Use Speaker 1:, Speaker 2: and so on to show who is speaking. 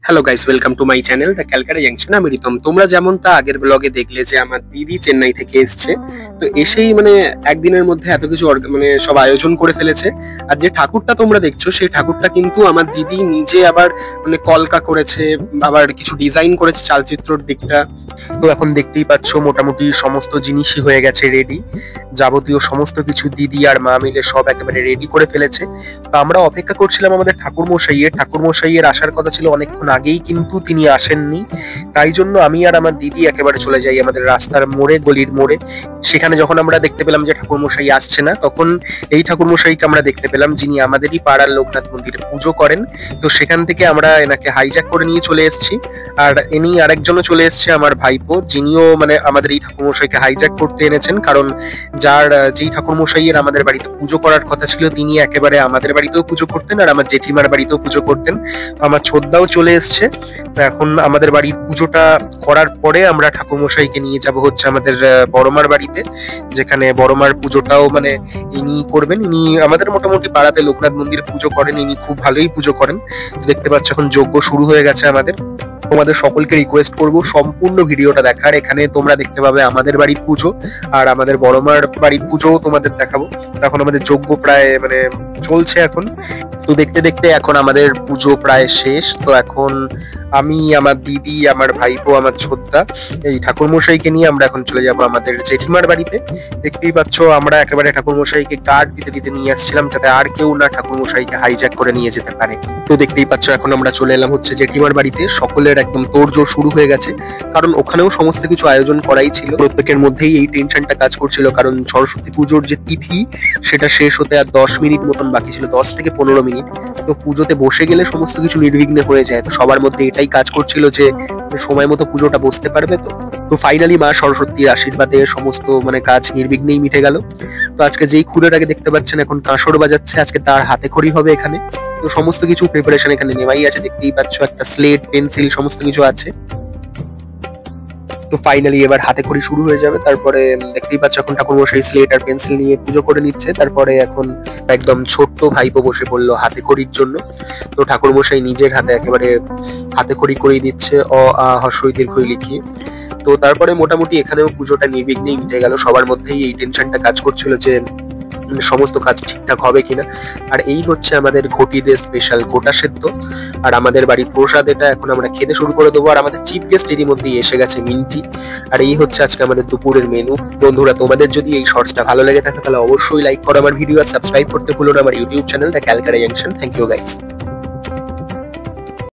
Speaker 1: Hello guys, welcome to my channel the Calcutta junction. আমি রিতম। তোমরা যেমনটা আগের ব্লগে দেখলে যে আমার দিদি চেন্নাই থেকে এসছে, তো এসেই একদিনের মধ্যে এত কিছু সব আয়োজন করে ফেলেছে। আর যে ঠাকুরটা তোমরা দেখছো সেই ঠাকুরটা কিন্তু আমার দিদি নিজে আবার কলকা করেছে, আবার কিছু ডিজাইন করেছে চালচিত্রর দিকটা। তো এখন দেখতেই পাচ্ছ মোটামুটি সমস্ত জিনিসই হয়ে গেছে রেডি, যাবতীয় সমস্ত কিছু দিদি আর মা মিলে সব একেবারে রেডি করে ফেলেছে। তো আমরা অপেক্ষা করছিলাম আমাদের ঠাকুরমশাইয়ের আসার কথা ছিল অনেকক্ষণ আগেই, কিন্তু তিনি আসেননি। তাই জন্য আমি আর আমার দিদি একেবারে চলে যাই আমাদের রাস্তার মোড়ে, গলির মোড়ে। সেখানে যখন আমরা দেখতে পেলাম যে ঠাকুরমশাই আসছে না, তখন এই ঠাকুরমশাইকে আমরা দেখতে পেলাম যিনি আমাদেরই পাড়ার লোকনাথ মন্দিরে পুজো করেন। তো সেখান থেকে আমরা এনাকে হাইজ্যাক করে নিয়ে চলে এসেছি। আর ইনি আরেকজনও চলে এসছে, আমার ভাইপো, যিনিও আমাদের এই ঠাকুরমশাইকে হাইজ্যাক করতে এনেছেন। কারণ যেই ঠাকুরমশাইয়ের আমাদের বাড়িতে পুজো করার কথা ছিল, তিনি একেবারে আমাদের বাড়িতেও পুজো করতেন আর আমার জেঠিমার বাড়িতেও পুজো করতেন। আমার ছোটদাও চলে এসছে। তো এখন আমাদের বাড়ির পুজোটা করার পরে আমরা ঠাকুরমশাইকে নিয়ে যাব হচ্ছে আমাদের বড়মার বাড়িতে, যেখানে বড়মার পুজোটাও ইনি করবেন। ইনি আমাদের মোটামুটি পাড়াতে লোকনাথ মন্দির পুজো করেন, ইনি খুব ভালোই পুজো করেন। দেখতে পাচ্ছ এখন যজ্ঞ শুরু হয়ে গেছে আমাদের। তোমাদের সকলকে রিকোয়েস্ট করব সম্পূর্ণ ভিডিওটা দেখার। এখানে তোমরা দেখতে পাবে আমাদের বাড়ির পুজো আর আমাদের বড়মার বাড়ির পুজোও তোমাদের দেখাবো। এখন আমাদের যজ্ঞ প্রায় চলছে এখন। তো দেখতে দেখতে এখন আমাদের পুজো প্রায় শেষ। তো এখন আমি, আমার দিদি, আমার ভাইপো, আমার ছোটদা, এই ঠাকুরমশাইকে নিয়ে আমরা এখন চলে যাব আমাদের জেঠিমার বাড়িতে। দেখতেই পাচ্ছ আমরা একেবারে ঠাকুরমশাইকে গার্ড দিতে দিতে নিয়ে আসছিলাম, যাতে আর কেউ না ঠাকুরমশাইকে হাইজ্যাক করে নিয়ে যেতে পারে। তো দেখতেই পাচ্ছ এখন আমরা চলে এলাম হচ্ছে জেঠিমার বাড়িতে। সকলের একদম তোড়জোড় শুরু হয়ে গেছে, কারণ ওখানেও সমস্ত কিছু আয়োজন করাই ছিল। প্রত্যেকের মধ্যেই এই টেনশনটা কাজ করছিল, কারণ সরস্বতী পুজোর যে তিথি সেটা শেষ হতে আর 10 মিনিট মতন বাকি ছিল, 10 থেকে 15 মিনিট। তো পুজোতে বসে গেলে সমস্ত কিছু নির্বিঘ্নে হয়ে যায়। তো সবার মধ্যে এটাই কাজ করছিল যে সময় মতো পুজোটা বসতে পারবে। তো ফাইনালি মা সরস্বতীর আশীর্বাদে সমস্ত কাজ নির্বিঘ্নেই মিটে গেল। তো আজকে যেই খুদেটাকে দেখতে পাচ্ছেন এখন কাঁসর বাজাচ্ছে, আজকে তার হাতে খড়ি হবে এখানে। তো সমস্ত কিছু প্রিপারেশন এখানে নেওয়াই আছে। দেখতেই পাচ্ছ একটা স্লেট, পেন্সিল, সমস্ত কিছু আছে। তো ফাইনালি এবার হাতে খড়ি শুরু হয়ে যাবে। তারপরে দেখতেই পাচ্ছ এখন ঠাকুরমশাই স্লেট আর পেন্সিল নিয়ে পুজো করে নিচ্ছে। তারপরে এখন একদম ছোট্ট ভাইপো বসে পড়লো হাতে খড়ির জন্য। তো ঠাকুরমশাই নিজের হাতে একেবারে হাতে খড়ি করিয়ে দিচ্ছে অ আ হ্রস্বই দীর্ঘই লিখিয়ে। তো তারপরে মোটামুটি এখানেও পুজোটা নির্বিঘ্নেই মিটে গেল। সবার মধ্যেই এই টেনশনটা কাজ করছিল যে সমস্ত কাজ ঠিকঠাক হবে কিনা। আর এই হচ্ছে আমাদের ঘটিদের স্পেশাল গোটা সেদ্ধ। আর আমাদের বাড়ির প্রসাদ এটা এখন আমরা খেতে শুরু করে দেবো। আর আমাদের চিফ গেস্ট ইতিমধ্যেই এসে গেছে, মিন্টি। আর এই হচ্ছে আজকে আমাদের দুপুরের মেনু। বন্ধুরা, তোমাদের যদি এই শর্টসটা ভালো লেগে থাকে তাহলে অবশ্যই লাইক করো আমার ভিডিও আর সাবস্ক্রাইব করতে ভুলো না আমার YouTube channel the Calcutta junction. Thank you guys.